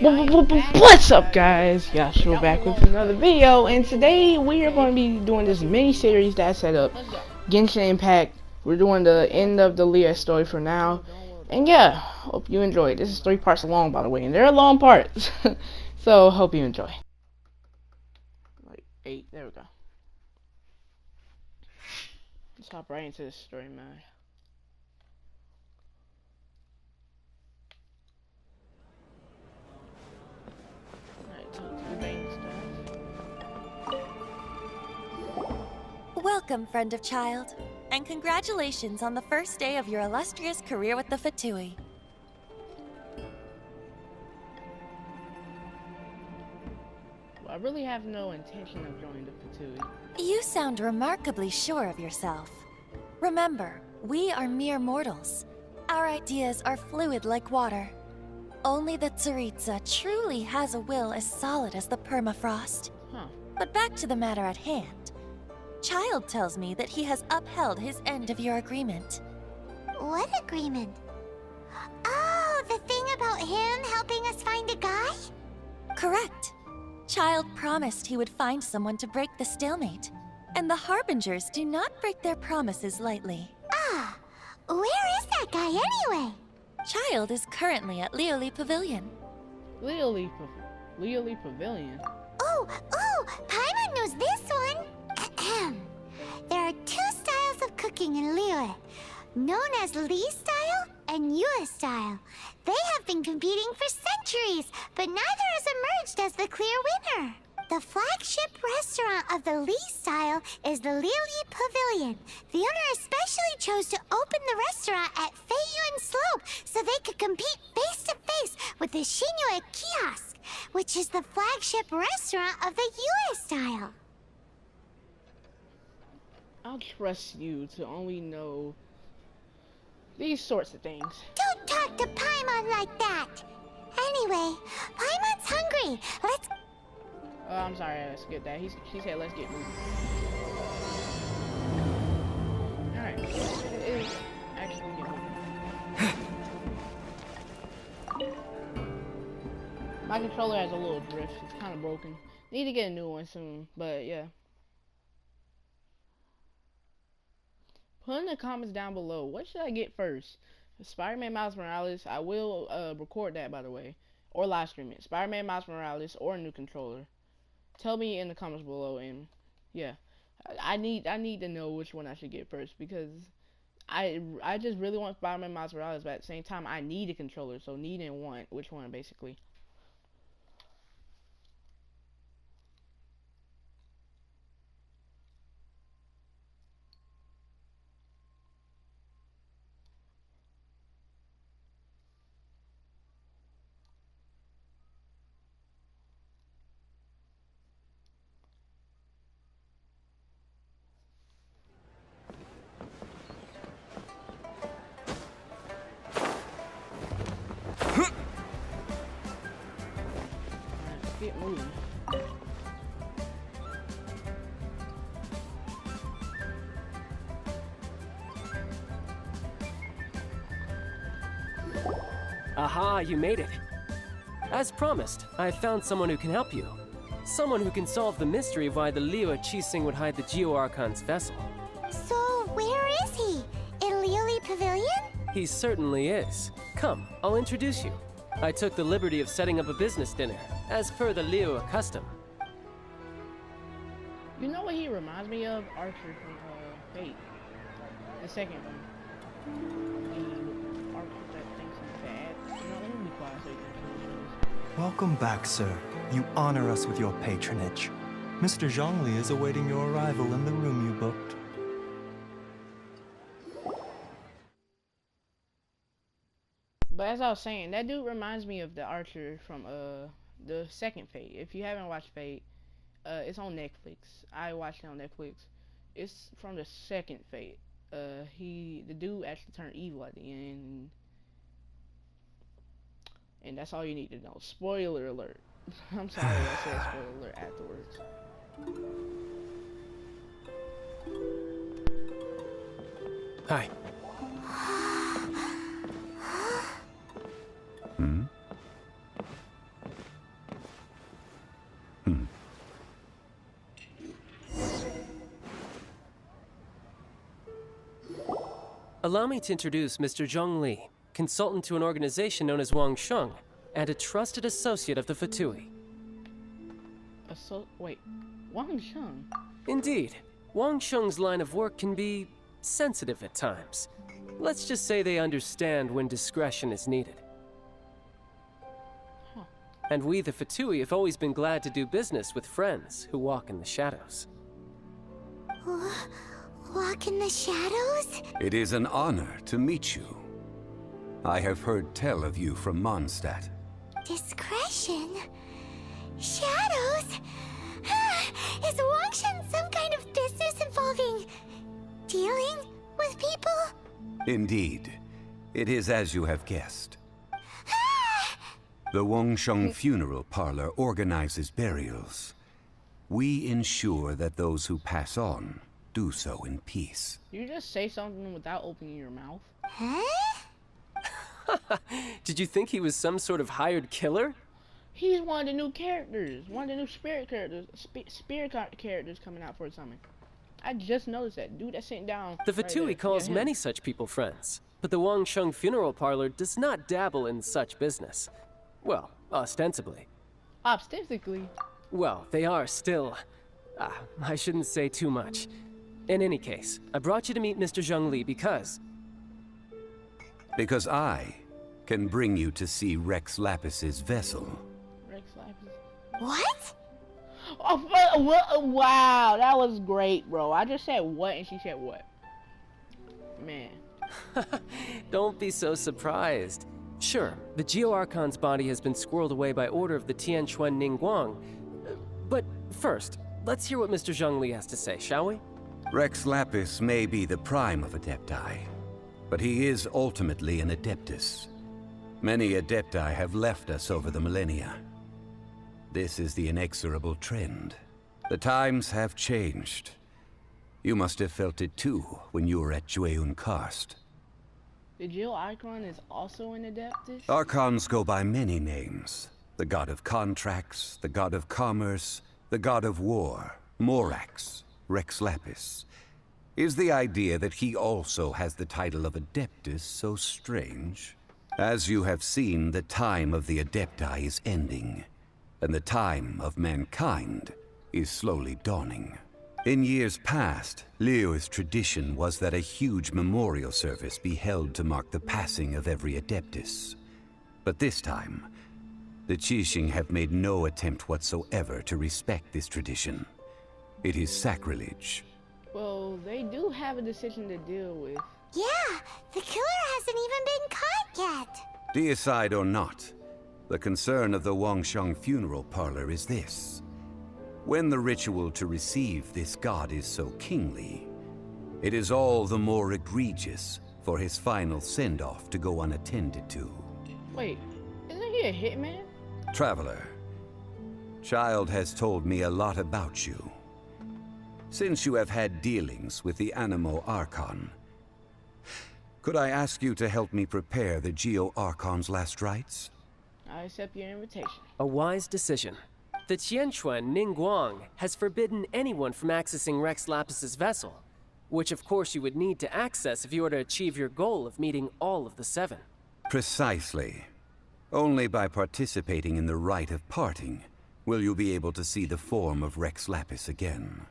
What's up, guys? Yashua back with another video, and today we are going to be doing this mini series that I set up, Genshin Impact. We're doing the end of the Leah story for now, and yeah, hope you enjoy. This is 3 parts long, by the way, and they're long parts, so hope you enjoy. Like 8, there we go. Let's hop right into the story mode. Welcome, friend of child, and congratulations on the first day of your illustrious career with the Fatui. Well, I really have no intention of joining the Fatui. You sound remarkably sure of yourself. Remember, we are mere mortals. Our ideas are fluid like water. Only the Tsaritsa truly has a will as solid as the permafrost. But back to the matter at hand. Child tells me that he has upheld his end of your agreement. What agreement? Oh, the thing about him helping us find a guy? Correct. Child promised he would find someone to break the stalemate. And the Harbingers do not break their promises lightly. Ah, where is that guy anyway? Child is currently at Lioli Pavilion. Lioli Pavilion? Oh, Paimon knows this one. There are 2 styles of cooking in Liyue, known as Li style and Yue style. They have been competing for centuries, but neither has emerged as the clear winner. The flagship restaurant of the Li style is the Lioli Pavilion. The owner especially chose to open the restaurant at Feiyuan Slope so they could compete face to face with the Shinyue Kiosk, which is the flagship restaurant of the Yue style. I'll trust you to only know these sorts of things. Don't talk to Paimon like that! Anyway, Paimon's hungry. Let's... I'm sorry, I skipped that. She said let's get moving. Alright, it is actually get moving. My controller has a little drift. It's kind of broken. Need to get a new one soon, but yeah. Put in the comments down below, what should I get first? Spider-Man Miles Morales, I will record that, by the way, or live stream it. Spider-Man Miles Morales or a new controller. Tell me in the comments below, and yeah, I need to know which one I should get first, because I just really want Spider-Man Miles Morales, but at the same time I need a controller, so need and want, which one basically. Get moving. Aha, you made it. As promised, I found someone who can help you. Someone who can solve the mystery of why the Liyue Qixing would hide the Geo-Archon's vessel. So, where is he? In Lioli Pavilion? He certainly is. Come, I'll introduce you. I took the liberty of setting up a business dinner, as per the Liyue custom. You know what he reminds me of? Archer from Fate. The second one. The Archer that thinks he's bad. You know, let me be quiet so you can. Welcome back, sir. You honor us with your patronage. Mr. Zhongli is awaiting your arrival in the room you booked. But as I was saying, that dude reminds me of the Archer from the second Fate. If you haven't watched Fate, it's on Netflix. I watched it on Netflix. It's from the second Fate. The dude actually turned evil at the end, and that's all you need to know. Spoiler alert. I'm sorry I said spoiler alert afterwards. Hi. Allow me to introduce Mr. Zhongli, consultant to an organization known as Wang Sheng, and a trusted associate of the Fatui. Wait, Wang Sheng? Indeed, Wang Sheng's line of work can be sensitive at times. Let's just say they understand when discretion is needed. Huh. And we, the Fatui, have always been glad to do business with friends who walk in the shadows. Walk in the shadows? It is an honor to meet you. I have heard tell of you from Mondstadt. Discretion? Shadows? Is Wangshan some kind of business involving dealing with people? Indeed. It is as you have guessed. The Wangsheng Funeral Parlor organizes burials. We ensure that those who pass on do so in peace. You just say something without opening your mouth? Huh? Did you think he was some sort of hired killer? He's one of the new characters. One of the new spirit characters. Characters coming out for a summon. I just noticed that. Dude that's sitting down. The right Fatui there. calls Yeah, him. many such people friends, but the Wangsheng Funeral Parlor does not dabble in such business. Well, ostensibly. Ostensibly. Well, they are still... I shouldn't say too much. In any case, I brought you to meet Mr. Zhongli because... Because I can bring you to see Rex Lapis's vessel. Rex Lapis. What? Oh, wow, that was great, bro. I just said what and she said what. Man. Don't be so surprised. Sure, the Geo Archon's body has been squirreled away by order of the Tianquan Ningguang. But first, let's hear what Mr. Zhongli has to say, shall we? Rex Lapis may be the prime of Adepti, but he is ultimately an Adeptus. Many Adepti have left us over the millennia. This is the inexorable trend. The times have changed. You must have felt it too when you were at Jueyun Karst. The Jill Icon is also an Adeptus? Archons go by many names. The god of contracts, the god of commerce, the god of war, Morax, Rex Lapis. Is the idea that he also has the title of Adeptus so strange? As you have seen, the time of the Adepti is ending, and the time of mankind is slowly dawning. In years past, Liyue's tradition was that a huge memorial service be held to mark the passing of every Adeptus. But this time, the Qixing have made no attempt whatsoever to respect this tradition. It is sacrilege. Well, they do have a decision to deal with. Yeah, the killer hasn't even been caught yet. Deicide or not, the concern of the Wangsheng Funeral Parlor is this. When the ritual to receive this god is so kingly, it is all the more egregious for his final send-off to go unattended to. Wait, isn't he a hitman? Traveler, Child has told me a lot about you. Since you have had dealings with the Animo Archon, could I ask you to help me prepare the Geo Archon's last rites? I accept your invitation. A wise decision. The Tianquan Ningguang has forbidden anyone from accessing Rex Lapis's vessel, which of course you would need to access if you were to achieve your goal of meeting all of the seven. Precisely. Only by participating in the rite of parting will you be able to see the form of Rex Lapis again.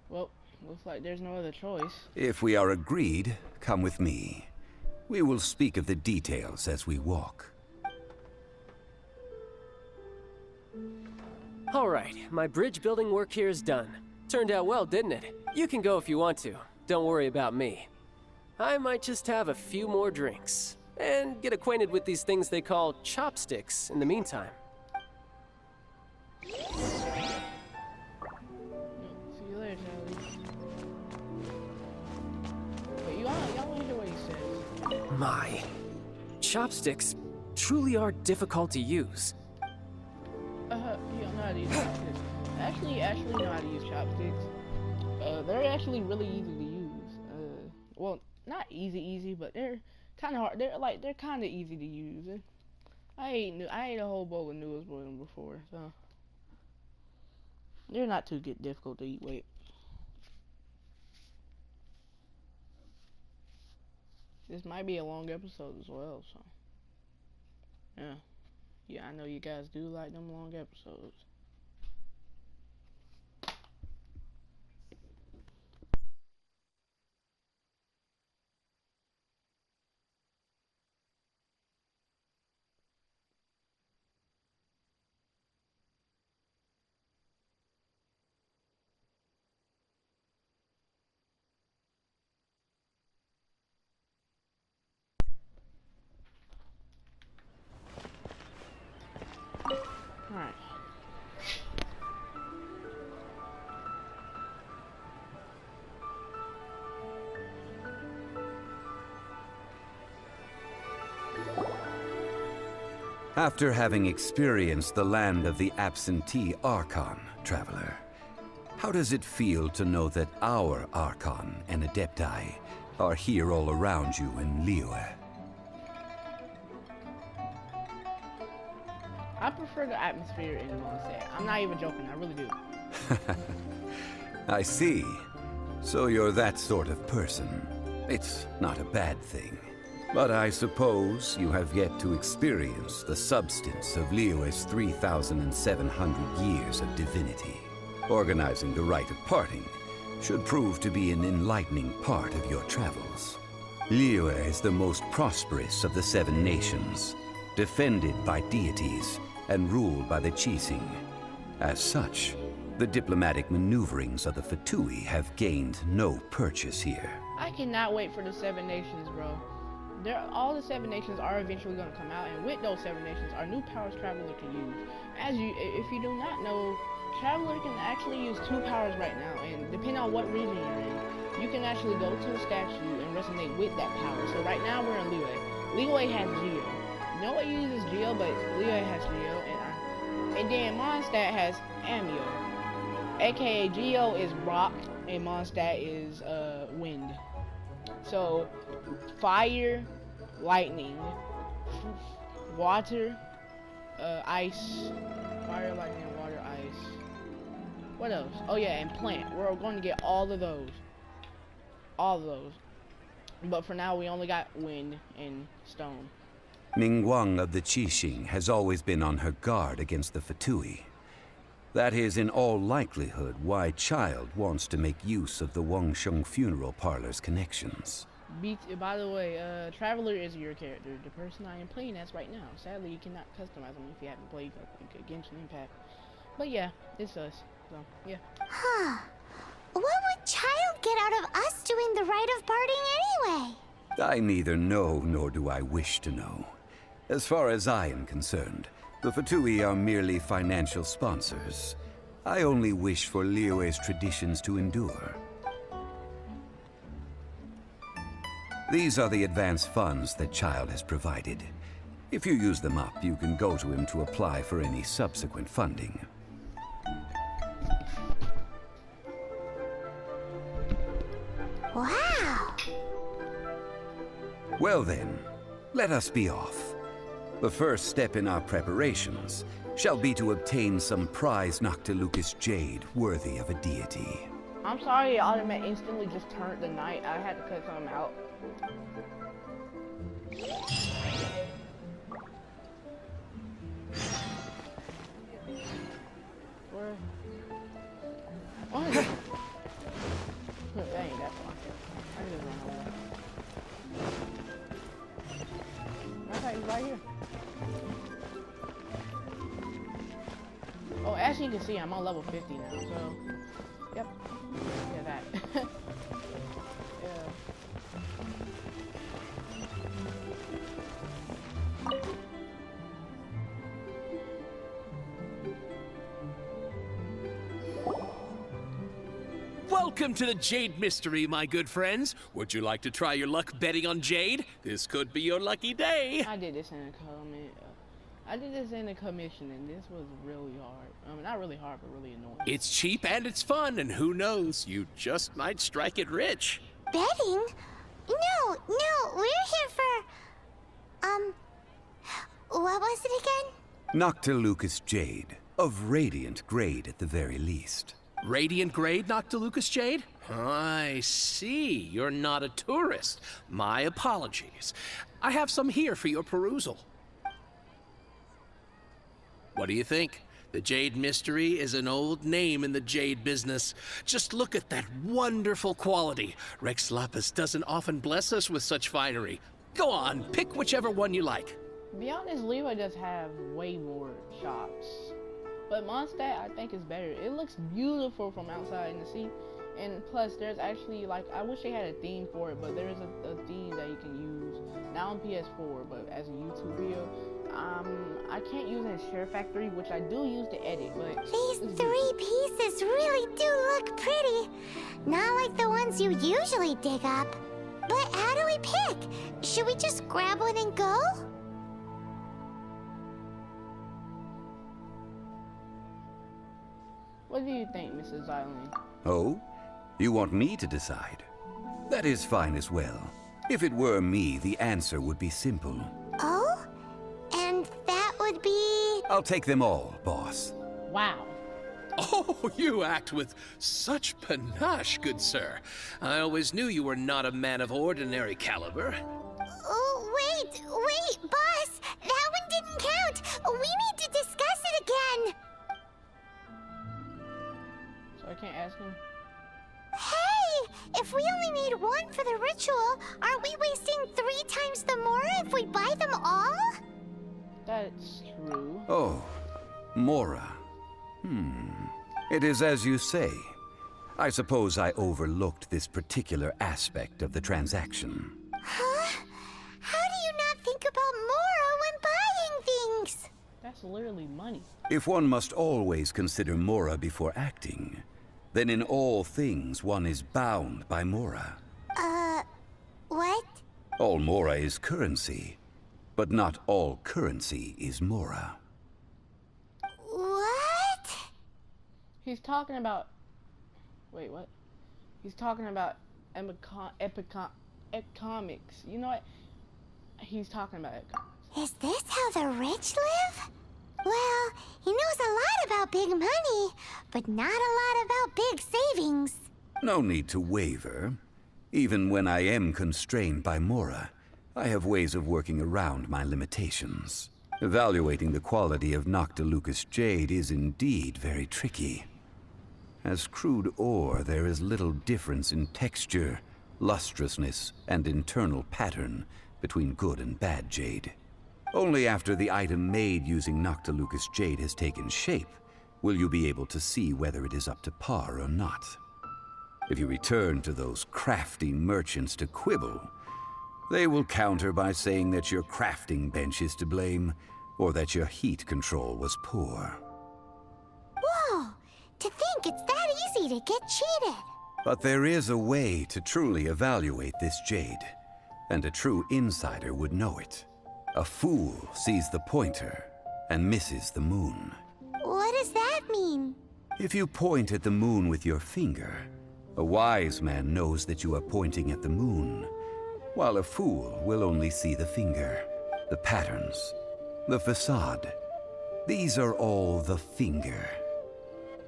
Well, looks like there's no other choice. If we are agreed, come with me. We will speak of the details as we walk. All right, my bridge building work here is done. Turned out well, didn't it? You can go if you want to. Don't worry about me. I might just have a few more drinks and get acquainted with these things they call chopsticks in the meantime. See you later, Charlie. But y'all want to hear what he says. My chopsticks truly are difficult to use. You don't know how to use chopsticks. Actually know how to use chopsticks. They're actually really easy to use. Well, not easy, but they're kind of hard. They're kind of easy to use. I ate a whole bowl of noodles with them before, so they're not too difficult to eat. Wait, This might be a long episode as well, so yeah. Yeah, I know you guys do like them long episodes. Alright. After having experienced the land of the absentee Archon, traveler, how does it feel to know that our Archon and Adepti are here all around you in Liyue? I prefer the atmosphere in Mondstadt. I'm not even joking, I really do. I see. So you're that sort of person. It's not a bad thing. But I suppose you have yet to experience the substance of Liyue's 3,700 years of divinity. Organizing the rite of parting should prove to be an enlightening part of your travels. Liyue is the most prosperous of the 7 nations, defended by deities and ruled by the Qixing. As such, the diplomatic maneuverings of the Fatui have gained no purchase here. I cannot wait for the 7 nations, bro. All the 7 nations are eventually going to come out, and with those 7 nations are new powers Traveler can use. If you do not know, Traveler can actually use 2 powers right now, and depending on what region you're in, you can actually go to a statue and resonate with that power. So right now we're in Liyue. Liyue has Geo. No one uses Geo, but Liyue has Geo, and then Mondstadt has Amio, aka Geo is rock and Mondstadt is wind. So fire, lightning, water, ice, fire, lightning, water, ice. What else? Oh yeah, and plant. We're going to get all of those. All of those. But for now, we only got wind and stone. Ningguang of the Qixing has always been on her guard against the Fatui. That is in all likelihood why Child wants to make use of the Wangsheng funeral parlor's connections. By the way, Traveler is your character, the person I am playing as right now. Sadly, you cannot customize them if you haven't played Genshin Impact. But yeah, it's us. So, yeah. Huh. What would Child get out of us doing the rite of parting anyway? I neither know nor do I wish to know. As far as I am concerned, the Fatui are merely financial sponsors. I only wish for Liyue's traditions to endure. These are the advance funds that Child has provided. If you use them up, you can go to him to apply for any subsequent funding. Wow! Well then, let us be off. The first step in our preparations shall be to obtain some prized Noctilucous jade worthy of a deity. I'm sorry, it automatically instantly just turned the night. I had to cut something out. Where? What is it? That ain't that far. I just run away. Okay, he's right here. Oh, as you can see, I'm on level 50 now, so... Yep. Yeah, that. Yeah. Welcome to the Jade Mystery, my good friends. Would you like to try your luck betting on Jade? This could be your lucky day. I did this in a comment. I did this in a commission, and this was really hard. I mean, not really hard, but really annoying. It's cheap and it's fun, and who knows, you just might strike it rich. Betting? No, we're here for... what was it again? Noctilucous jade, of radiant grade at the very least. Radiant grade Noctilucous Jade? I see. You're not a tourist. My apologies. I have some here for your perusal. What do you think? The Jade Mystery is an old name in the jade business. Just look at that wonderful quality. Rex Lapis doesn't often bless us with such finery. Go on, pick whichever one you like. To be honest, Lewa does have way more shops. But Mondstadt, I think, is better. It looks beautiful from outside in the sea. And plus, there's actually, like, I wish they had a theme for it, but there is a theme that you can use, not on PS4, but as a YouTube video. I can't use it in Share Factory, which I do use to edit, but... These three pieces really do look pretty. Not like the ones you usually dig up. But how do we pick? Should we just grab one and go? What do you think, Mrs. Eileen? Oh? You want me to decide? That is fine as well. If it were me, the answer would be simple. Oh? And that would be... I'll take them all, boss. Wow. Oh, you act with such panache, good sir. I always knew you were not a man of ordinary caliber. Oh, wait, boss! That one didn't count! We need to discuss it again! So I can't ask him? Hey! If we only need one for the ritual, aren't we wasting 3 times the Mora if we buy them all? That's true. Oh, Mora. It is as you say. I suppose I overlooked this particular aspect of the transaction. Huh? How do you not think about Mora when buying things? That's literally money. If one must always consider Mora before acting, then in all things one is bound by Mora. What? All Mora is currency, but not all currency is Mora. What? He's talking about... Wait, what? He's talking about economics. You know what? He's talking about economics. Is this how the rich live? Well, he knows a lot about big money, but not a lot about big savings. No need to waver. Even when I am constrained by Mora, I have ways of working around my limitations. Evaluating the quality of Noctilucous jade is indeed very tricky. As crude ore, there is little difference in texture, lustrousness, and internal pattern between good and bad jade. Only after the item made using Noctilucous jade has taken shape will you be able to see whether it is up to par or not. If you return to those crafty merchants to quibble, they will counter by saying that your crafting bench is to blame, or that your heat control was poor. Whoa! To think it's that easy to get cheated. But there is a way to truly evaluate this jade, and a true insider would know it. A fool sees the pointer and misses the moon. What does that mean? If you point at the moon with your finger, a wise man knows that you are pointing at the moon, while a fool will only see the finger, the patterns, the facade. These are all the finger.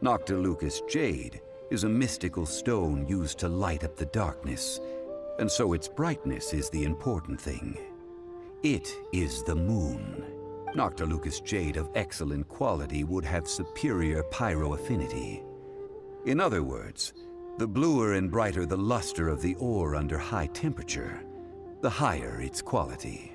Noctilucous jade is a mystical stone used to light up the darkness, and so its brightness is the important thing. It is the moon. Noctilucous jade of excellent quality would have superior pyroaffinity. In other words, the bluer and brighter the luster of the ore under high temperature, the higher its quality.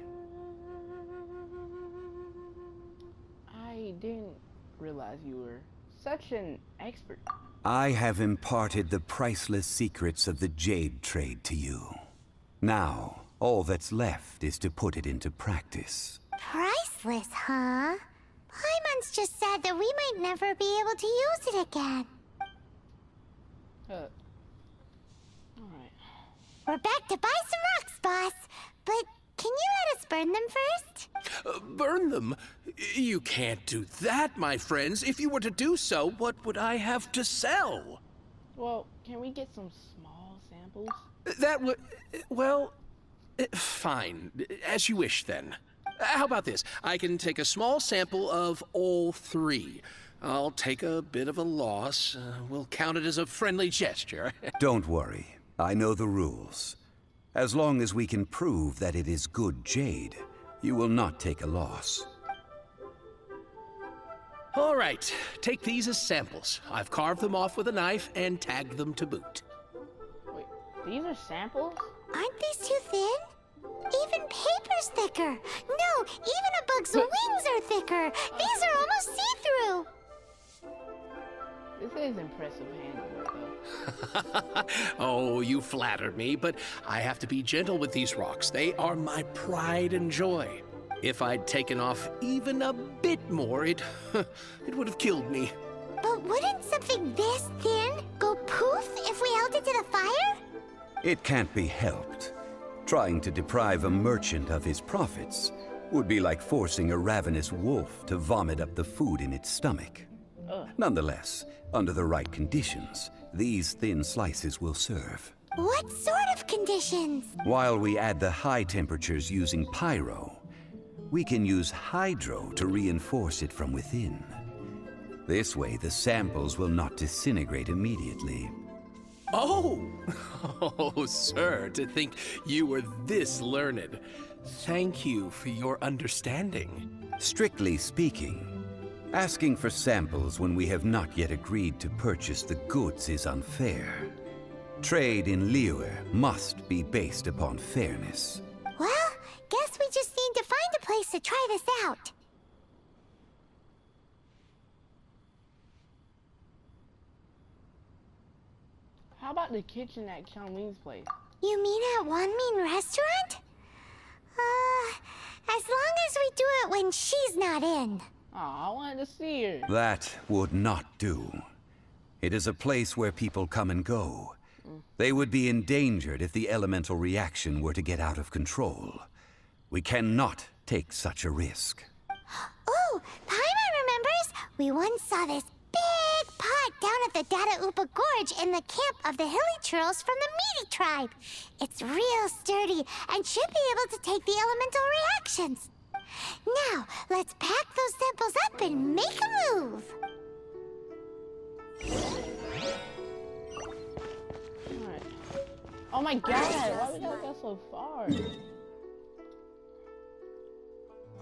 I didn't realize you were such an expert. I have imparted the priceless secrets of the jade trade to you. Now, all that's left is to put it into practice. Priceless, huh? Paimon's just said that we might never be able to use it again. Alright. We're back to buy some rocks, boss. But can you let us burn them first? Burn them? You can't do that, my friends. If you were to do so, what would I have to sell? Well, can we get some small samples? That would... well... fine. As you wish, then. How about this? I can take a small sample of all 3. I'll take a bit of a loss. We'll count it as a friendly gesture. Don't worry. I know the rules. As long as we can prove that it is good jade, you will not take a loss. All right, take these as samples. I've carved them off with a knife and tagged them to boot. Wait, these are samples? Aren't these too thin? Even paper's thicker. No, even a bug's wings are thicker. These are almost see-through. This is impressive handiwork, though. Oh, you flatter me, but I have to be gentle with these rocks. They are my pride and joy. If I'd taken off even a bit more, it would have killed me. But wouldn't something this thin go poof if we held it to the fire? It can't be helped. Trying to deprive a merchant of his profits would be like forcing a ravenous wolf to vomit up the food in its stomach. Nonetheless, under the right conditions, these thin slices will serve. What sort of conditions? While we add the high temperatures using pyro, we can use hydro to reinforce it from within. This way, the samples will not disintegrate immediately. Oh! Oh, sir, to think you were this learned. Thank you for your understanding. Strictly speaking, asking for samples when we have not yet agreed to purchase the goods is unfair. Trade in Liyue must be based upon fairness. Well, guess we just need to find a place to try this out. How about the kitchen at Xiangming's place? You mean at Wanmin Restaurant? As long as we do it when she's not in. Aw, I wanted to see her. That would not do. It is a place where people come and go. They would be endangered if the elemental reaction were to get out of control. We cannot take such a risk. Oh, Paimon remembers! We once saw this big pot down at the Data Upa Gorge in the camp of the hilly churls from the Meaty tribe. It's real sturdy and should be able to take the elemental reactions. Now, let's pack those samples up and make a move. Alright. Oh my god, why we gotta go so far?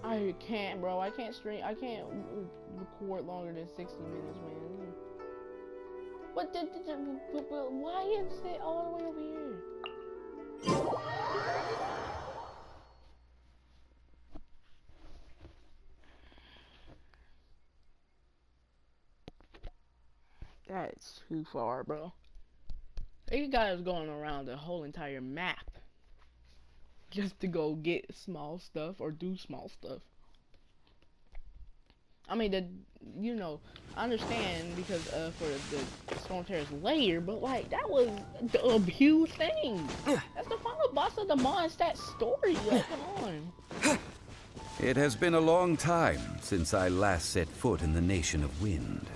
I can't, bro. I can't record longer than 60 minutes, man. What did why is it all the way over here? That's too far, bro. They got us going around the whole entire map just to go get small stuff or do small stuff. I mean, I understand because for the Storm Terror's lair, but like that was a huge thing. That's the final boss of the Mondstadt story. Like, come on. It has been a long time since I last set foot in the Nation of Wind.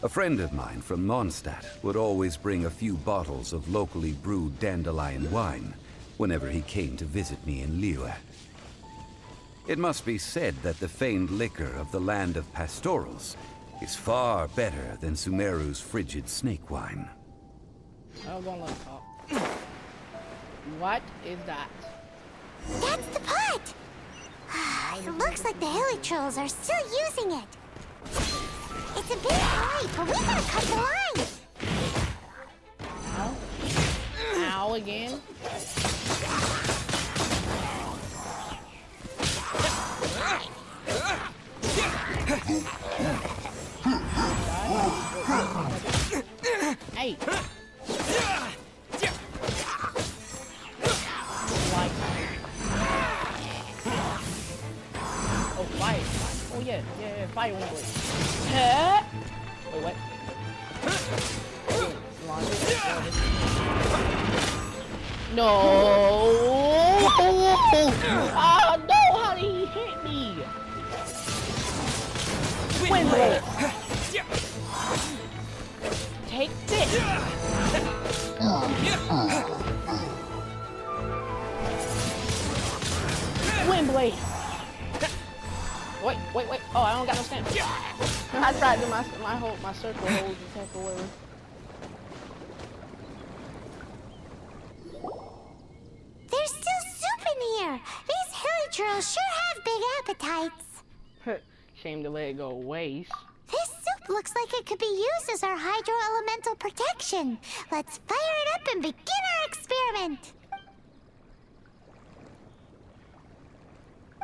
A friend of mine from Mondstadt would always bring a few bottles of locally brewed dandelion wine whenever he came to visit me in Liyue. It must be said that the famed liquor of the land of pastorals is far better than Sumeru's frigid snake wine. I was gonna let it talk. What is that? That's the pot! It looks like the hilly trolls are still using it. It's a bit bright, but we gotta cut the line. Ow. Ow again. Hey. Oh, fire. Oh, yeah, fire one blade. Wait, what? No! Oh, no! How did he hit me? Wind blade! Take this! Wind blade! Wait. Oh, I don't got no stamina. I tried to my circle hold attack or whatever. There's still soup in here. These hilly churls sure have big appetites. Shame to let it go waste. This soup looks like it could be used as our hydro-elemental protection. Let's fire it up and begin our experiment.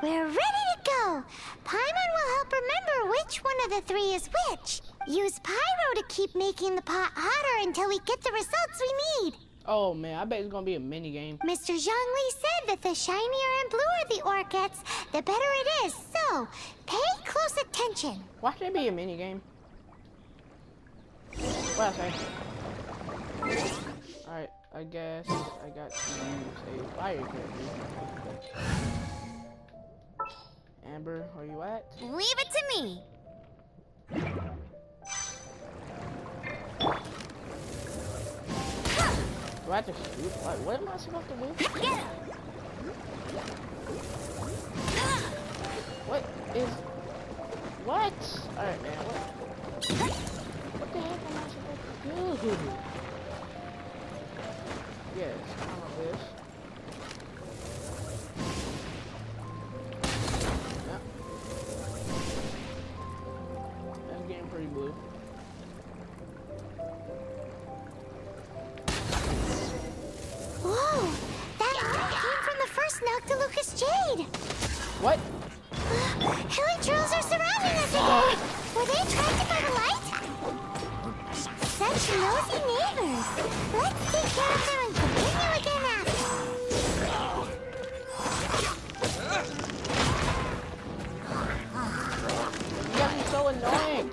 We're ready to go. Paimon will help remember which one of the three is which. Use pyro to keep making the pot hotter until we get the results we need. Oh man, I bet it's gonna be a mini game. Mr. Zhongli said that the shinier and bluer the ore gets, the better it is. So, pay close attention. Why should it be a mini game? What I say? Alright, I guess I got to use a fire character. Amber, where you at? Leave it to me. Do I have to shoot? What am I supposed to do? Get him. What is... What? Alright, man. What the heck am I supposed to do? Yes, some of this. Yep. That's getting pretty blue. Whoa! That came from the first Noctilucous Jade! What? Hilly trolls are surrounding us again! Were they attracted by the light? Such nosy neighbors! Let's take care of them and continue again after. You guys are so annoying!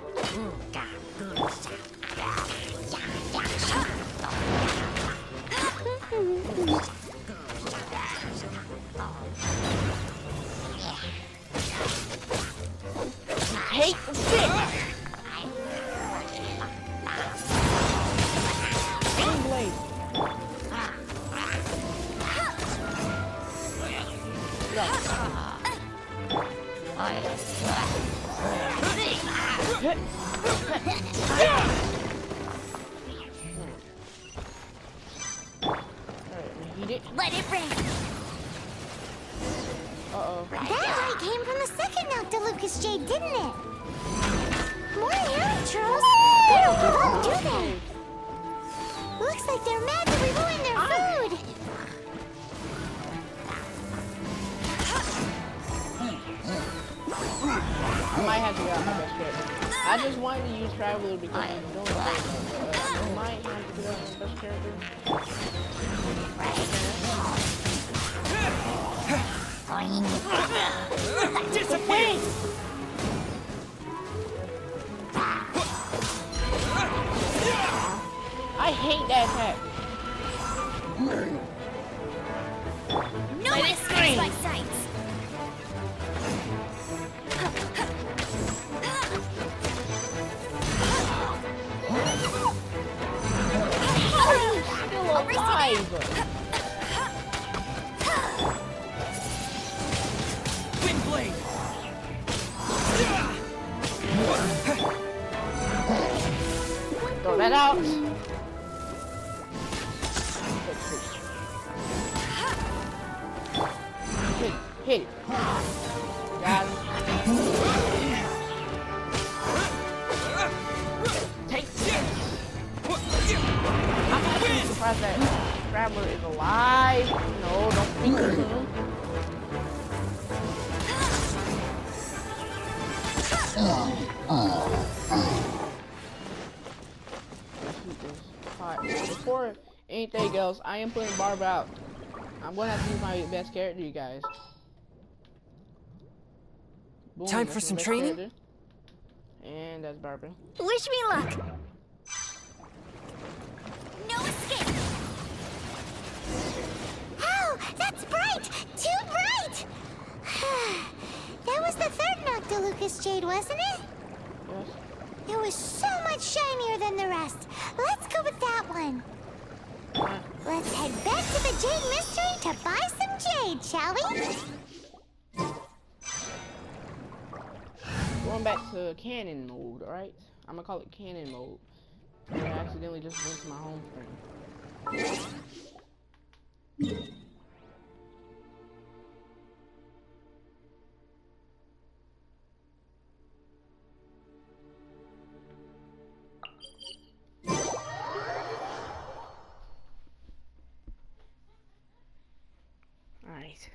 Hate the stick! Green blade! Let it rain! Uh-oh. That light came from the second Noctilucous Jade, didn't it? More hilly trolls! They don't give up, do they? Looks like they're mad that we ruined their food! I might have to get out my best character. I just wanted to use Traveler because I'm doing it. I might have to get out my best character. Disappear! I hate that attack. No one escapes my sights! Still alive! Wind blade. Throw that out. Hit it. Got him. Take this. I'm surprised that Traveler is alive. No, don't think to him. Alright, before anything else, I am putting Barb out. I'm gonna have to use my best character, you guys. Boom, Time that's for my some best training? character. And that's Barbara. Wish me luck! No escape! Oh, that's bright! Too bright! That was the third Noctilucous Jade, wasn't it? Yes. It was so much shinier than the rest. Let's go with that one. Let's head back to the Jade Mystery to buy some jade, shall we? Boom. going back to cannon mode, alright? I'm gonna call it cannon mode. I accidentally just went to my home screen. Alright.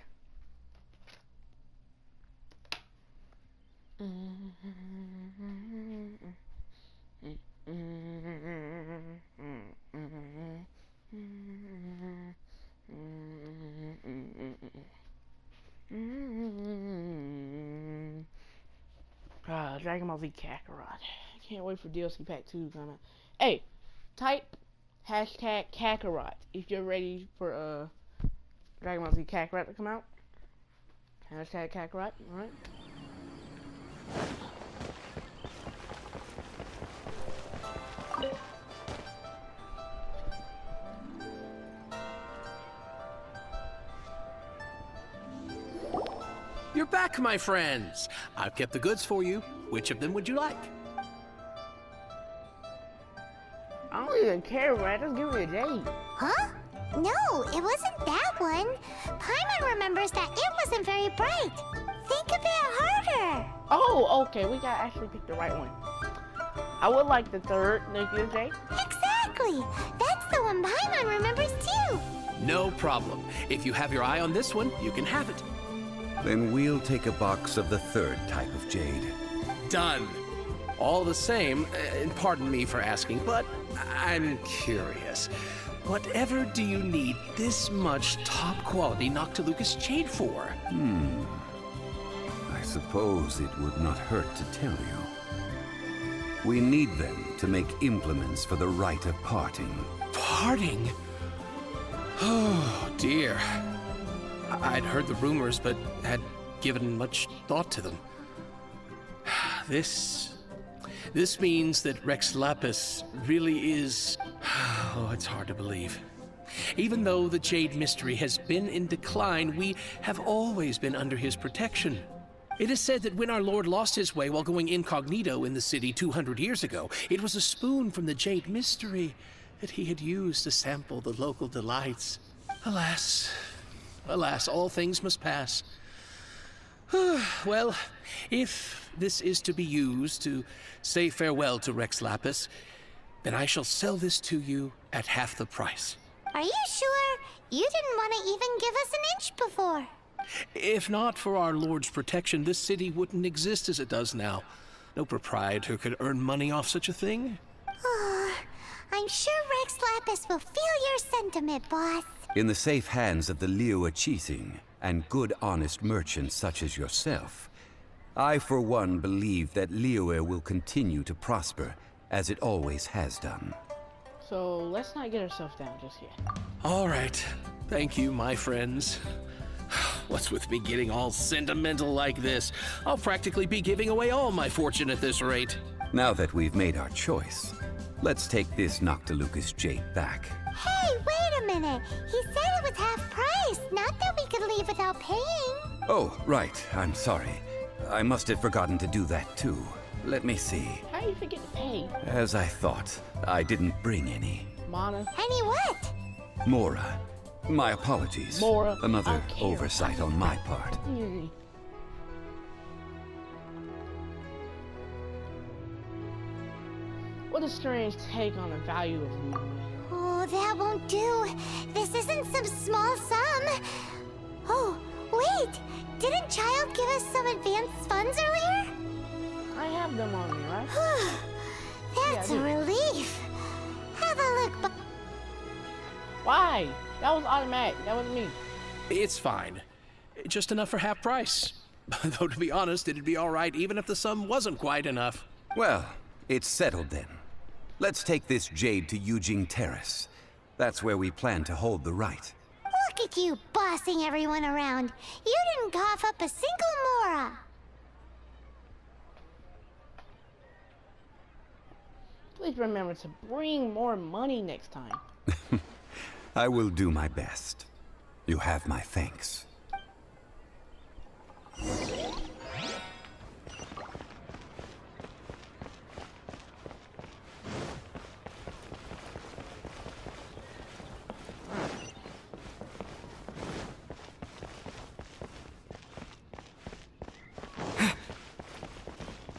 Dragon Ball Z Kakarot. Can't wait for DLC Pack 2 to come out. Hey, type hashtag Kakarot if you're ready for Dragon Ball Z Kakarot to come out. Hashtag Kakarot, alright? You're back, my friends. I've kept the goods for you. Which of them would you like? I don't even care, man. Just give me a Jade. Huh? No, it wasn't that one. Paimon remembers that it wasn't very bright. Think a bit harder. Oh, okay. We got actually picked the right one. I would like the third nuclear Jade. Exactly. That's the one Paimon remembers too. No problem. If you have your eye on this one, you can have it. Then we'll take a box of the third type of jade. Done. All the same, and pardon me for asking, but I'm curious. Whatever do you need this much top-quality Noctilucous jade for? I suppose it would not hurt to tell you. We need them to make implements for the rite of parting. Parting? Oh, dear. I'd heard the rumors, but had given much thought to them. This means that Rex Lapis really is... Oh, it's hard to believe. Even though the Jade Mystery has been in decline, we have always been under his protection. It is said that when our Lord lost his way while going incognito in the city 200 years ago, it was a spoon from the Jade Mystery that he had used to sample the local delights. Alas, alas, all things must pass. Well, if this is to be used to say farewell to Rex Lapis, then I shall sell this to you at half the price. Are you sure? You didn't want to even give us an inch before. If not for our Lord's protection, this city wouldn't exist as it does now. No proprietor could earn money off such a thing. I'm sure Rex Lapis will feel your sentiment, boss. In the safe hands of the Liu Chising and good honest merchants such as yourself, I for one believe that Liyue will continue to prosper as it always has done. So let's not get ourselves down just yet. All right. Thank you, my friends. What's with me getting all sentimental like this? I'll practically be giving away all my fortune at this rate. Now that we've made our choice, let's take this Noctilucous jade back. Hey, wait a minute. He said it was half price, not that we could leave without paying. Oh, right. I'm sorry. I must have forgotten to do that too. Let me see. How do you forget to pay? As I thought, I didn't bring any. Mana? Any what? Mora. My apologies. Mora, Another I care. oversight on my part. What a strange take on the value of Liyue. Oh, that won't do. This isn't some small sum. Oh, wait. Didn't Child give us some advanced funds earlier? I have them on me, right? That's Yeah, I a do. relief. Have a look, Why? That was automatic. That wasn't me. It's fine. Just enough for half price. Though, to be honest, it'd be all right even if the sum wasn't quite enough. Well, it's settled then. Let's take this jade to Yujing Terrace. That's where we plan to hold the rite. Look at you bossing everyone around. You didn't cough up a single Mora. Please remember to bring more money next time. I will do my best. You have my thanks.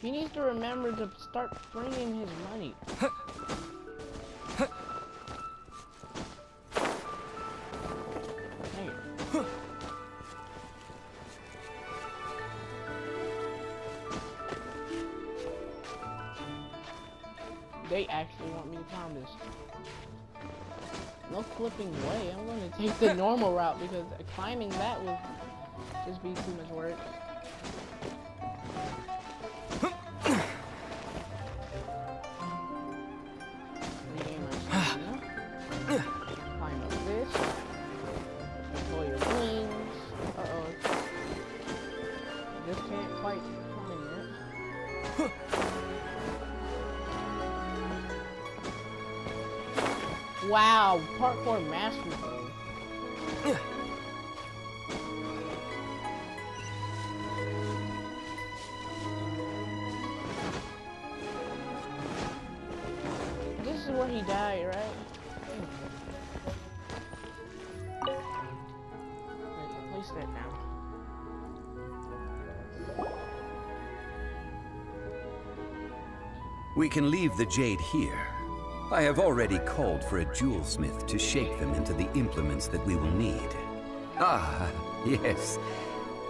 He needs to remember to start bringing his money. Dang it. They actually want me to climb this. No flipping way. I'm gonna take the normal route because climbing that would just be too much work. Regain my stamina. Climb up this. Control your wings. Uh-oh. Just can't quite climb it. Wow, parkour masterful. This is where he died, right? Let's place that down. We can leave the jade here. I have already called for a jewelsmith to shape them into the implements that we will need. Ah, yes.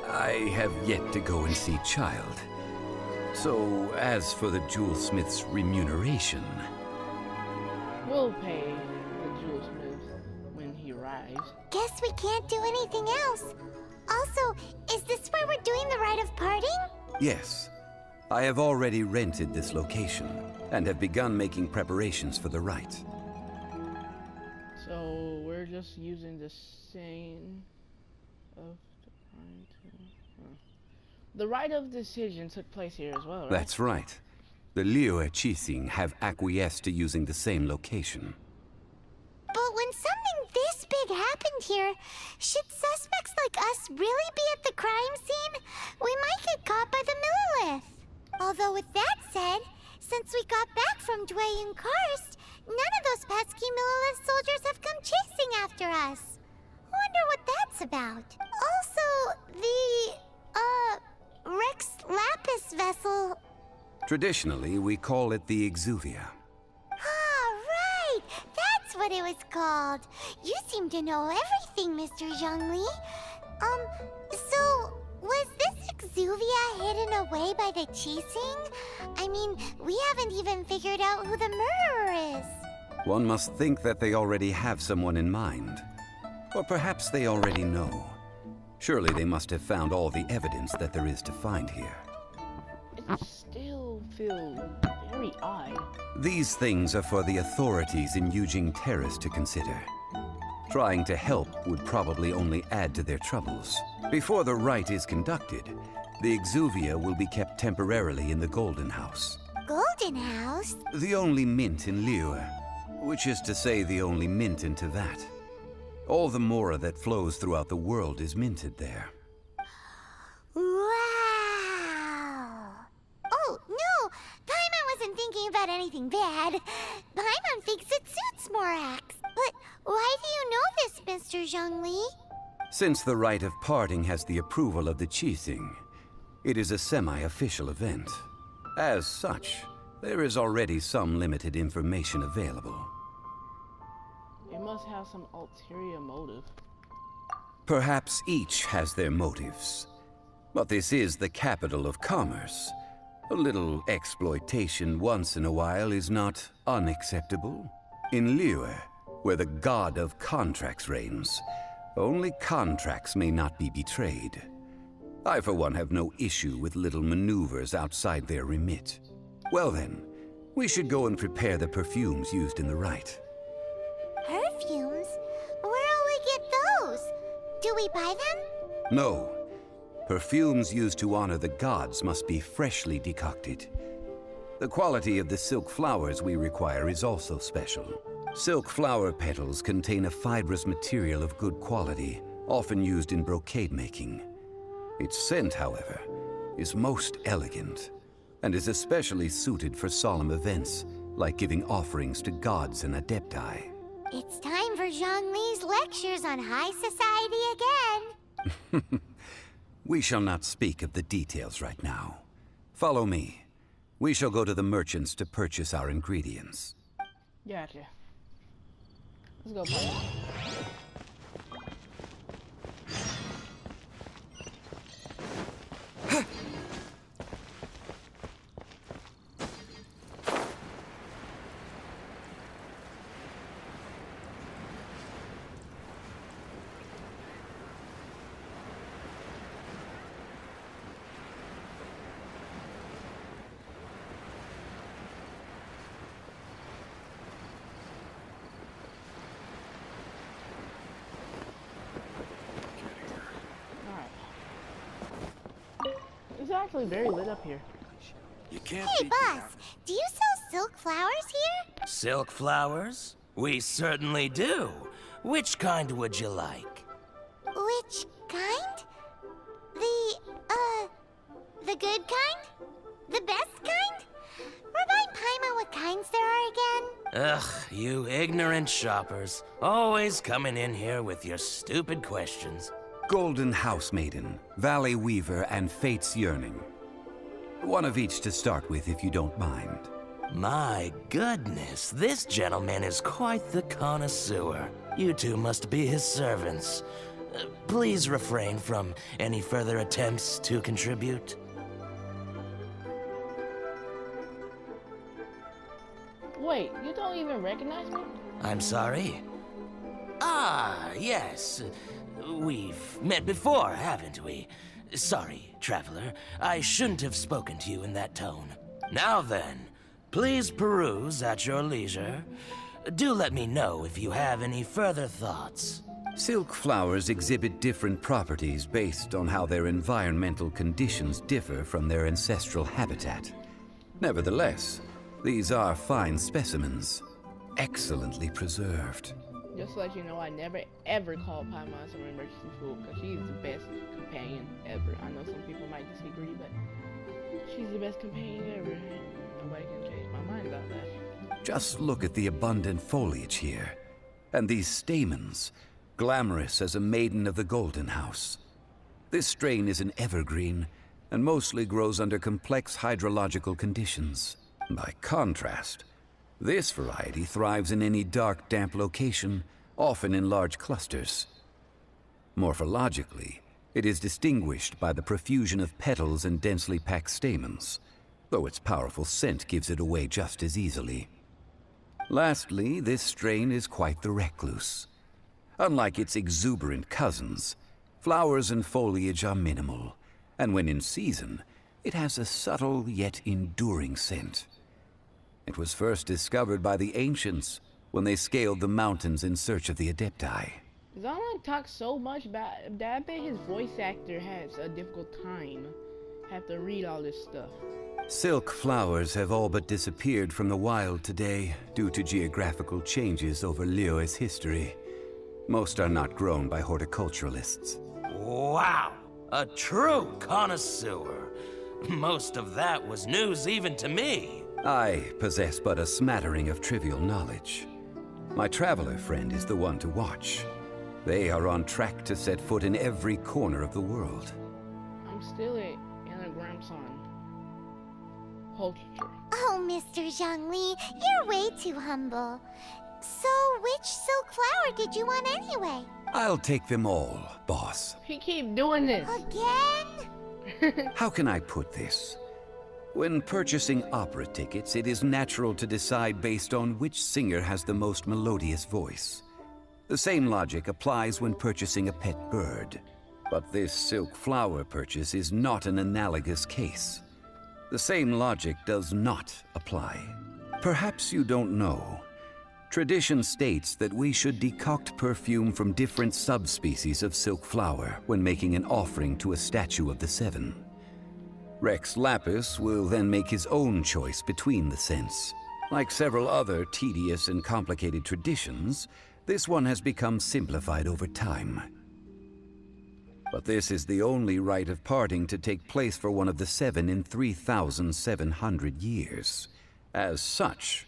I have yet to go and see Child. So, as for the jewelsmith's remuneration... We'll pay the jewelsmith when he arrives. Guess we can't do anything else. Also, is this where we're doing the rite of parting? Yes. I have already rented this location, and have begun making preparations for the rite. So we're just using the same of the rite of decision took place here as well, right? That's right. The Liyue Qixing have acquiesced to using the same location. But when something this big happened here, should suspects like us really be at the crime scene? We might get caught by the Millilith. Although with that said, since we got back from Dwayne Karst, none of those pesky Millilith soldiers have come chasing after us. Wonder what that's about. Also, the, Rex Lapis vessel. Traditionally, we call it the Exuvia. Ah, right! That's what it was called. You seem to know everything, Mr. Zhongli. So, was this Exuvia hidden away by the Qixing? I mean, we haven't even figured out who the murderer is. One must think that they already have someone in mind. Or perhaps they already know. Surely they must have found all the evidence that there is to find here. It still feels very odd. These things are for the authorities in Yujing Terrace to consider. Trying to help would probably only add to their troubles. Before the rite is conducted, the Exuvia will be kept temporarily in the Golden House. Golden House? The only mint in Liyue, which is to say the only mint in Teyvat. All the mora that flows throughout the world is minted there. Wow! Oh, no! Paimon wasn't thinking about anything bad. Paimon thinks it suits Morax. But why do you know this, Mr. Zhongli? Since the rite of parting has the approval of the Qixing, it is a semi-official event. As such, there is already some limited information available. It must have some ulterior motive. Perhaps each has their motives. But this is the capital of commerce. A little exploitation once in a while is not unacceptable. In Liyue, where the god of contracts reigns, only contracts may not be betrayed. I, for one, have no issue with little maneuvers outside their remit. Well then, we should go and prepare the perfumes used in the rite. Perfumes? Where'll we get those? Do we buy them? No. Perfumes used to honor the gods must be freshly decocted. The quality of the silk flowers we require is also special. Silk flower petals contain a fibrous material of good quality, often used in brocade making. Its scent, however, is most elegant, and is especially suited for solemn events, like giving offerings to gods and adepti. It's time for Zhongli's lectures on high society again. We shall not speak of the details right now. Follow me, We shall go to the merchants to purchase our ingredients. Gotcha. Let's go, Paimon. It's actually very lit up here. You can't Hey, beat boss, do you sell silk flowers here? Silk flowers? We certainly do. Which kind would you like? Which kind? The good kind? The best kind? Remind Paimon what kinds there are again? Ugh, you ignorant shoppers. Always coming in here with your stupid questions. Golden House Maiden, Valley Weaver, and Fate's Yearning. One of each to start with, if you don't mind. My goodness, this gentleman is quite the connoisseur. You two must be his servants. Please refrain from any further attempts to contribute. Wait, you don't even recognize me? I'm sorry? Ah, yes. We've met before, haven't we? Sorry, traveler. I shouldn't have spoken to you in that tone. Now then, please peruse at your leisure. Do let me know if you have any further thoughts. Silk flowers exhibit different properties based on how their environmental conditions differ from their ancestral habitat. Nevertheless, these are fine specimens, excellently preserved. Just to let you know, I never ever called Paimon some emergency fool because she's the best companion ever. I know some people might disagree, but she's the best companion ever. Nobody can change my mind about that. Just look at the abundant foliage here, and these stamens, glamorous as a maiden of the Golden House. This strain is an evergreen, and mostly grows under complex hydrological conditions. By contrast, this variety thrives in any dark, damp location, often in large clusters. Morphologically, it is distinguished by the profusion of petals and densely packed stamens, though its powerful scent gives it away just as easily. Lastly, this strain is quite the recluse. Unlike its exuberant cousins, flowers and foliage are minimal, and when in season, it has a subtle yet enduring scent. It was first discovered by the ancients when they scaled the mountains in search of the Adepti. Zalman talks so much about that. I bet his voice actor has a difficult time. Have to read all this stuff. Silk flowers have all but disappeared from the wild today due to geographical changes over Liyue's history. Most are not grown by horticulturalists. Wow! A true connoisseur. Most of that was news even to me. I possess but a smattering of trivial knowledge. My traveler friend is the one to watch. They are on track to set foot in every corner of the world. I'm still in a grandson. Culture. Oh, Mr. Zhongli, you're way too humble. So, which silk flower did you want anyway? I'll take them all, boss. He keep doing this. Again? How can I put this? When purchasing opera tickets, it is natural to decide based on which singer has the most melodious voice. The same logic applies when purchasing a pet bird. But this silk flower purchase is not an analogous case. The same logic does not apply. Perhaps you don't know. Tradition states that we should decoct perfume from different subspecies of silk flower when making an offering to a statue of the Seven. Rex Lapis will then make his own choice between the scents. Like several other tedious and complicated traditions, this one has become simplified over time. But this is the only rite of parting to take place for one of the Seven in 3,700 years. As such,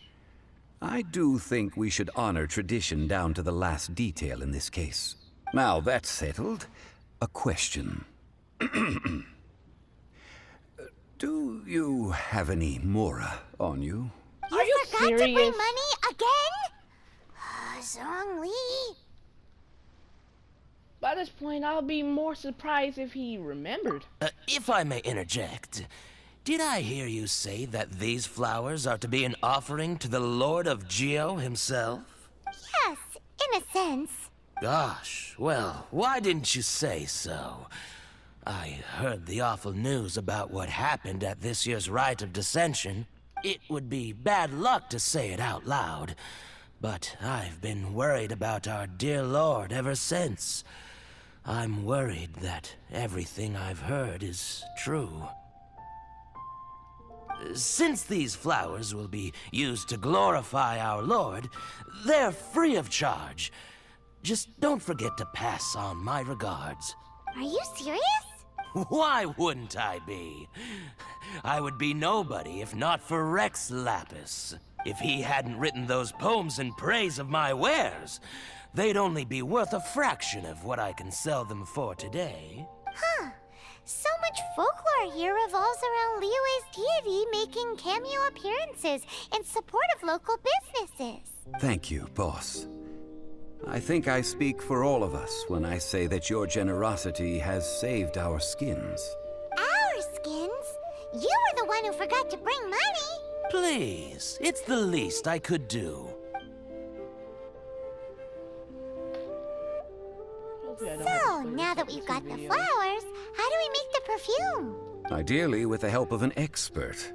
I do think we should honor tradition down to the last detail in this case. Now that's settled, a question. Do you have any Mora on you? Are you forgot to bring serious? money again? Zhongli. By this point, I'll be more surprised if he remembered. If I may interject, did I hear you say that these flowers are to be an offering to the Lord of Geo himself? Yes, in a sense. Gosh, well, why didn't you say so? I heard the awful news about what happened at this year's Rite of Dissension. It would be bad luck to say it out loud, but I've been worried about our dear Lord ever since. I'm worried that everything I've heard is true. Since these flowers will be used to glorify our Lord, they're free of charge. Just don't forget to pass on my regards. Are you serious? Why wouldn't I be? I would be nobody if not for Rex Lapis. If he hadn't written those poems in praise of my wares, they'd only be worth a fraction of what I can sell them for today. Huh. So much folklore here revolves around Liyue's deity making cameo appearances in support of local businesses. Thank you, boss. I think I speak for all of us when I say that your generosity has saved our skins. Our skins? You were the one who forgot to bring money. Please, it's the least I could do. Hopefully I don't have to So, split now this that up we've into got the videos. flowers, how do we make the perfume? Ideally with the help of an expert.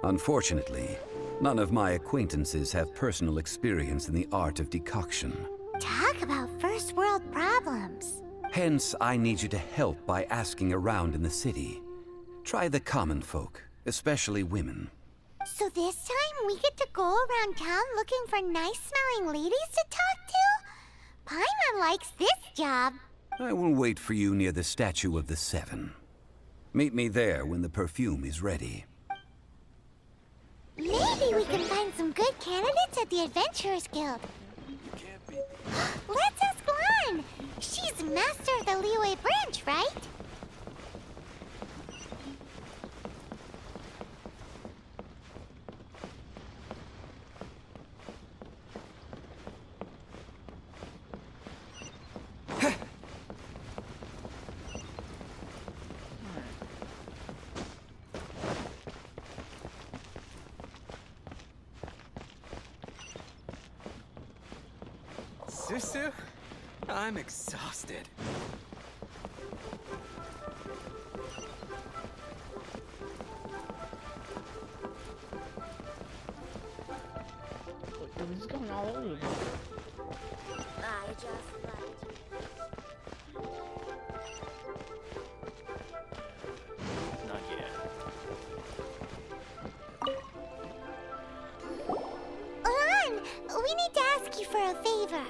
Unfortunately, none of my acquaintances have personal experience in the art of decoction. Talk about first world problems. Hence, I need you to help by asking around in the city. Try the common folk, especially women. So this time we get to go around town looking for nice-smelling ladies to talk to? Paimon likes this job. I will wait for you near the Statue of the Seven. Meet me there when the perfume is ready. Maybe we can find some good candidates at the Adventurers Guild. Let's ask Lan. She's master of the Liyue branch, right? Susu? I'm exhausted. Look, this is going all over the place. I just liked Not yet. Lan, we need to ask you for a favor.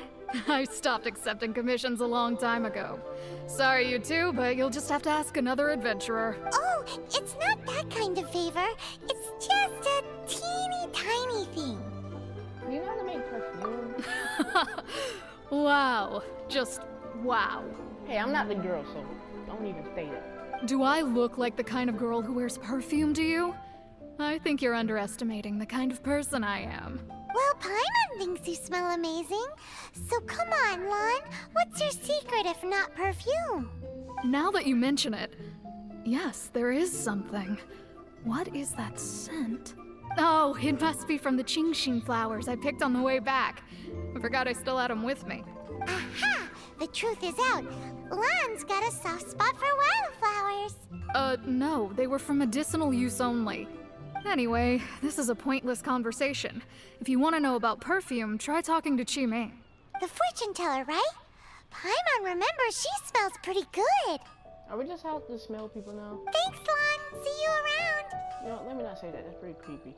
I stopped accepting commissions a long time ago. Sorry, you two, but you'll just have to ask another adventurer. Oh, it's not that kind of favor. It's just a teeny tiny thing. Do you know how to make perfume? Wow. Just wow. Hey, I'm not the girl, so don't even say that. Do I look like the kind of girl who wears perfume to you? I think you're underestimating the kind of person I am. Well, Paimon thinks you smell amazing. So come on, Lan. What's your secret if not perfume? Now that you mention it, yes, there is something. What is that scent? Oh, it must be from the Qingxin flowers I picked on the way back. I forgot I still had them with me. Aha! The truth is out. Lan's got a soft spot for wildflowers. No, they were for medicinal use only. Anyway, this is a pointless conversation. If you want to know about perfume, try talking to Qimei. The fortune teller, right? Paimon remembers she smells pretty good. Are we just out to smell people now? Thanks, Lan. See you around. You know, let me not say that. That's pretty creepy.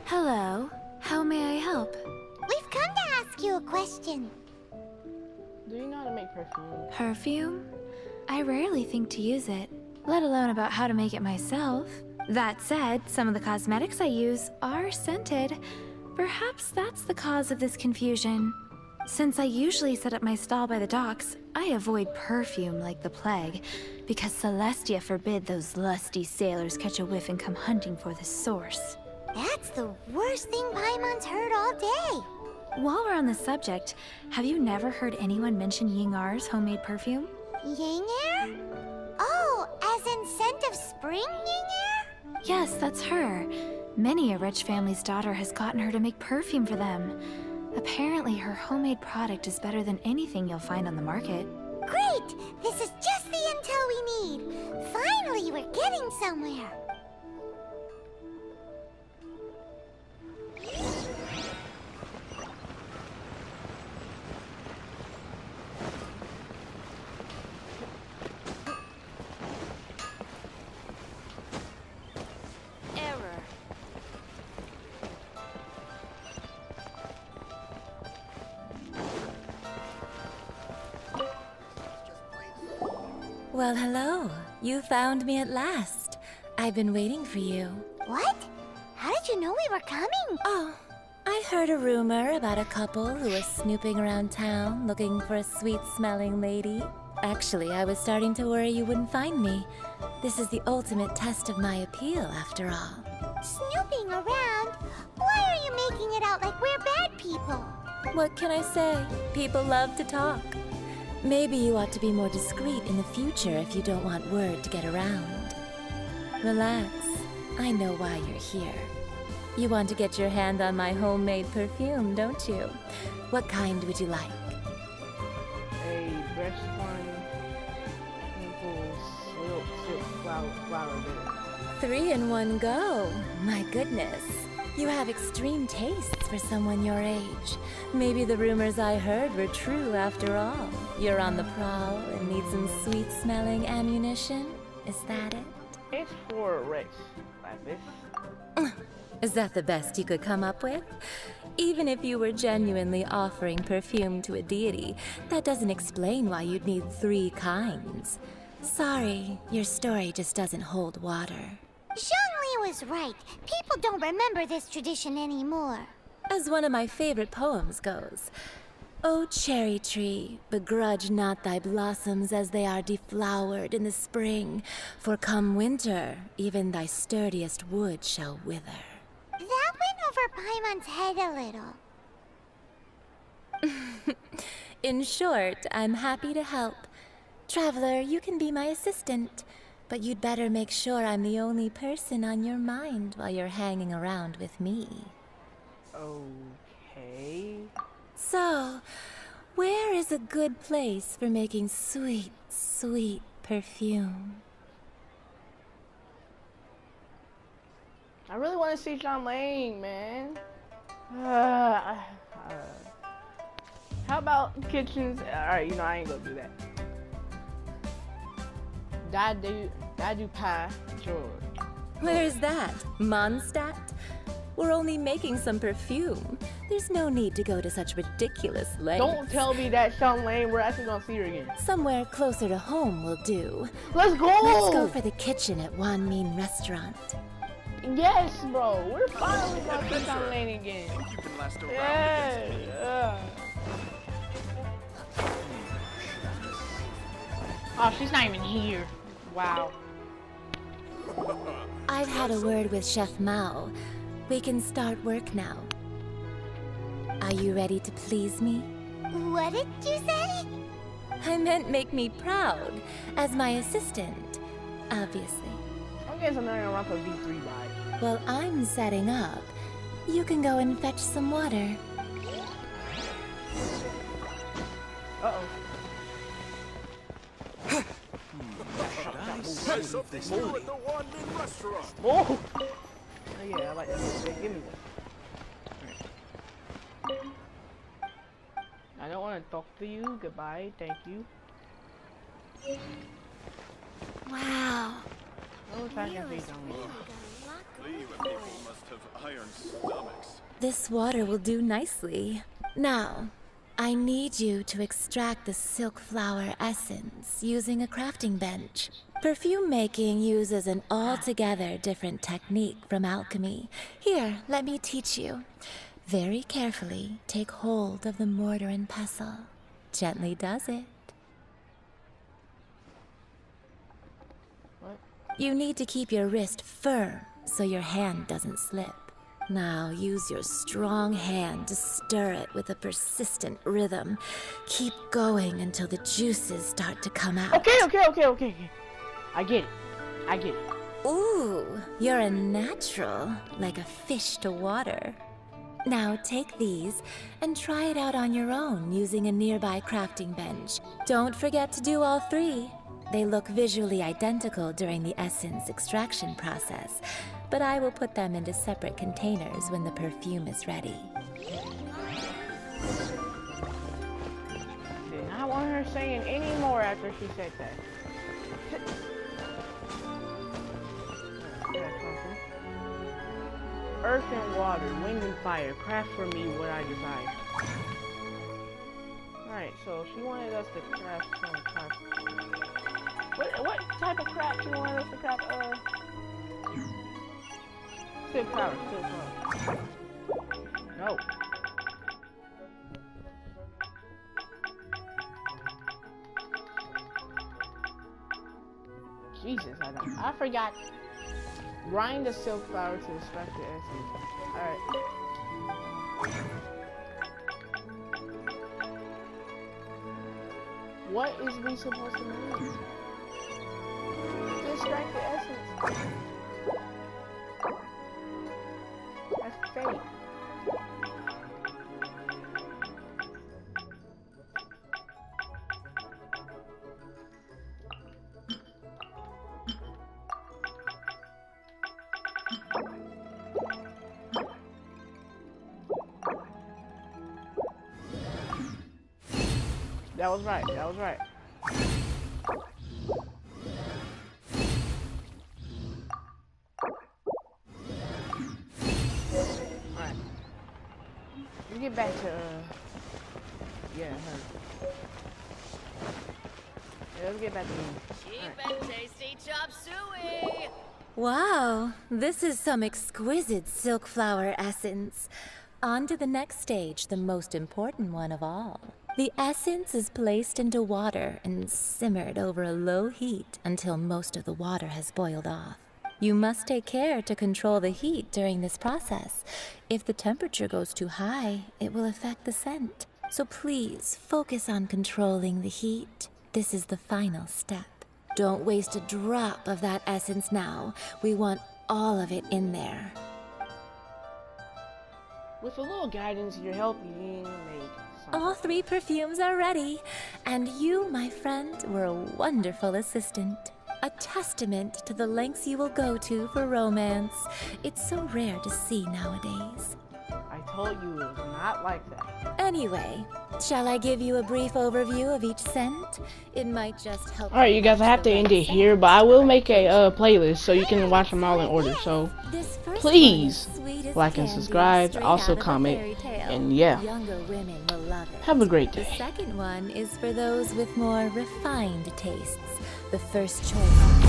Hello. How may I help? We've come to ask you a question. Do you know how to make perfume? Perfume? I rarely think to use it, let alone about how to make it myself. That said, some of the cosmetics I use are scented. Perhaps that's the cause of this confusion. Since I usually set up my stall by the docks, I avoid perfume like the plague, because Celestia forbid those lusty sailors catch a whiff and come hunting for the source. That's the worst thing Paimon's heard all day. While we're on the subject, have you never heard anyone mention Yingar's homemade perfume? Yingar? Oh, as in scent of spring, Yingar? Yes, that's her. Many a rich family's daughter has gotten her to make perfume for them. Apparently, her homemade product is better than anything you'll find on the market. Great! This is just the intel we need. Finally, we're getting somewhere. Well, hello. You found me at last. I've been waiting for you. What? How did you know we were coming? Oh, I heard a rumor about a couple who was snooping around town looking for a sweet-smelling lady. Actually, I was starting to worry you wouldn't find me. This is the ultimate test of my appeal, after all. Snooping around? Why are you making it out like we're bad people? What can I say? People love to talk. Maybe you ought to be more discreet in the future if you don't want word to get around. Relax. I know why you're here. You want to get your hand on my homemade perfume, don't you? What kind would you like? A breast fine, silk flower bit. 3 in one go. My goodness. You have extreme tastes for someone your age. Maybe the rumors I heard were true after all. You're on the prowl and need some sweet-smelling ammunition? Is that it? It's for Rex Lapis. Is that the best you could come up with? Even if you were genuinely offering perfume to a deity, that doesn't explain why you'd need 3 kinds. Sorry, your story just doesn't hold water. Zhongli was right. People don't remember this tradition anymore. As one of my favorite poems goes, O cherry tree, begrudge not thy blossoms as they are deflowered in the spring, for come winter, even thy sturdiest wood shall wither. That went over Paimon's head a little. In short, I'm happy to help. Traveler, you can be my assistant, but you'd better make sure I'm the only person on your mind while you're hanging around with me. Okay. So, where is a good place for making sweet, sweet perfume? I really want to see John Lane, man. How about kitchens? Alright, you know, I ain't gonna do that. Dadu pie, sure. Where's that? Mondstadt? We're only making some perfume. There's no need to go to such ridiculous lengths. Don't tell me that Sean Lane, we're actually gonna see her again. Somewhere closer to home will do. Let's go! Let's go for the kitchen at Wan Min Restaurant. Yes, bro. We're finally gonna see Sean Lane again. You can last around. Yeah. Oh, she's not even here. Wow. I've had a word with Chef Mao. We can start work now. Are you ready to please me? What did you say? I meant make me proud, as my assistant, obviously. I'm getting some around for V3 vibe. While I'm setting up, you can go and fetch some water. Uh-oh. Oh! Oh yeah, I like that. Give me that. I don't want to talk to you. Goodbye. Thank you. Wow. No sacrifice on me. This water will do nicely. Now, I need you to extract the silk flower essence using a crafting bench. Perfume making uses an altogether different technique from alchemy. Here, let me teach you. Very carefully, take hold of the mortar and pestle. Gently does it. What? You need to keep your wrist firm so your hand doesn't slip. Now use your strong hand to stir it with a persistent rhythm. Keep going until the juices start to come out. Okay. I get it. Ooh, you're a natural, like a fish to water. Now take these and try it out on your own using a nearby crafting bench. Don't forget to do all three. They look visually identical during the essence extraction process, but I will put them into separate containers when the perfume is ready. Did not want her saying any more after she said that. Earth and water, wind and fire, craft for me what I desire. Alright, so she wanted us to craft some craft. What type of craft she wanted us to craft? Silk power. No. Jesus, I forgot. Grind the silk flower to extract the essence. Alright. What is we supposed to do? To extract the essence. That's fake. That was right. Alright. Let's get back to, yeah, her. Yeah, let's get back to me. Cheap and tasty chop suey! Wow, this is some exquisite silk flower essence. On to the next stage, the most important one of all. The essence is placed into water and simmered over a low heat until most of the water has boiled off. You must take care to control the heat during this process. If the temperature goes too high, it will affect the scent. So please focus on controlling the heat. This is the final step. Don't waste a drop of that essence now. We want all of it in there. With a little guidance, your help, you can make something. All three perfumes are ready, and you, my friend, were a wonderful assistant. A testament to the lengths you will go to for romance. It's so rare to see nowadays. I told you it was not like that. Anyway, shall I give you a brief overview of each scent? It might just help. Alright, you guys, I have to end it here, but I will make a playlist so you can watch them all in order. So please like and subscribe, also comment, and yeah, have a great day. The second one is for those with more refined tastes. The first choice